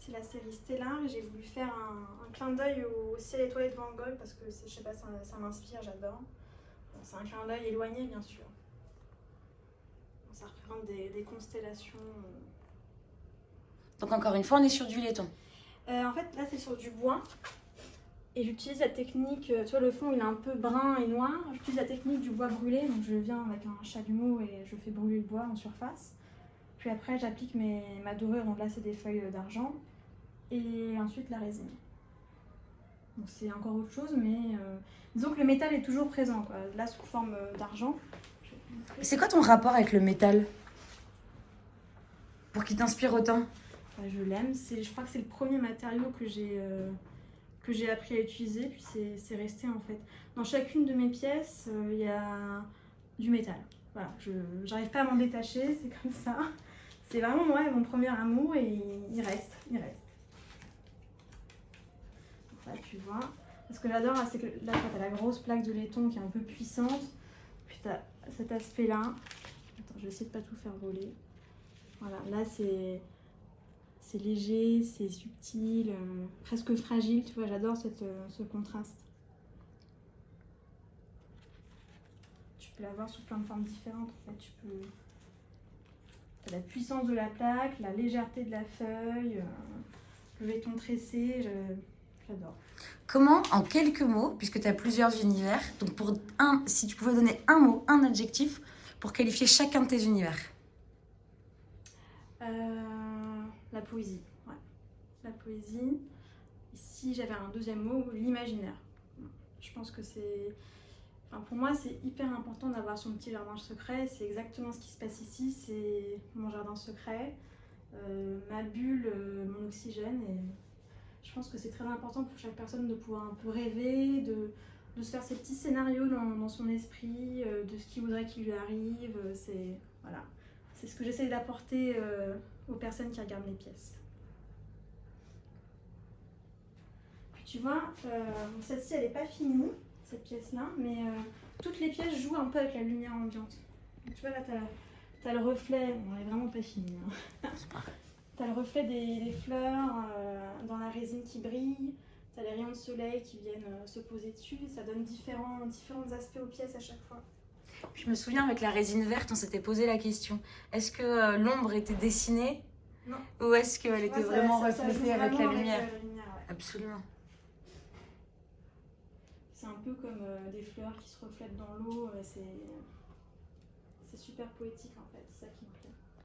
C'est la série Stellar. J'ai voulu faire un clin d'œil au ciel étoilé de Van Gogh parce que je sais pas, ça m'inspire, j'adore. C'est un clin d'œil éloigné, bien sûr. Ça représente des constellations. Donc encore une fois, on est sur du laiton. En fait, là, c'est sur du bois. Et j'utilise la technique, tu vois, le fond, il est un peu brun et noir. J'utilise la technique du bois brûlé. Donc, je viens avec un chalumeau et je fais brûler le bois en surface. Puis après, j'applique ma dorure. Donc là, c'est des feuilles d'argent. Et ensuite, la résine. Donc, c'est encore autre chose, mais disons que le métal est toujours présent, quoi. Là, sous forme d'argent. C'est quoi ton rapport avec le métal? Pour qu'il t'inspire autant? Je l'aime. Je crois que c'est le premier matériau que j'ai appris à utiliser, puis c'est resté en fait. Dans chacune de mes pièces, il y a du métal. Voilà, je n'arrive pas à m'en détacher, c'est comme ça. C'est vraiment mon premier amour et il reste. Donc là, tu vois. Ce que j'adore, c'est que là, tu as la grosse plaque de laiton qui est un peu puissante. Puis tu as cet aspect-là. Attends, je vais essayer de pas tout faire voler. Voilà, là, c'est léger, c'est subtil, presque fragile, tu vois, j'adore ce contraste. Tu peux l'avoir sous plein de formes différentes, en fait. T'as la puissance de la plaque, la légèreté de la feuille, le laiton tressé, j'adore. Comment, en quelques mots, puisque tu as plusieurs univers, donc si tu pouvais donner un mot, un adjectif, pour qualifier chacun de tes univers? La poésie, ouais. La poésie. Ici, j'avais un deuxième mot, l'imaginaire. Je pense que pour moi, c'est hyper important d'avoir son petit jardin secret. C'est exactement ce qui se passe ici. C'est mon jardin secret, ma bulle, mon oxygène. Et je pense que c'est très important pour chaque personne de pouvoir un peu rêver, de se faire ses petits scénarios dans son esprit, de ce qu'il voudrait qu'il lui arrive. C'est ce que j'essaie d'apporter aux personnes qui regardent mes pièces. Puis tu vois, celle-ci, elle n'est pas finie, cette pièce-là, mais toutes les pièces jouent un peu avec la lumière ambiante. Donc, tu vois, là, tu as le reflet, bon, elle n'est vraiment pas finie. Hein. Tu as le reflet des fleurs dans la résine qui brille, tu as les rayons de soleil qui viennent se poser dessus, ça donne différents aspects aux pièces à chaque fois. Je me souviens, avec la résine verte, on s'était posé la question. Est-ce que l'ombre était dessinée? Non. Ou est-ce qu'elle était vraiment reflétée avec la lumière? Ouais. Absolument. C'est un peu comme des fleurs qui se reflètent dans l'eau. C'est super poétique en fait, c'est ça qui me plaît.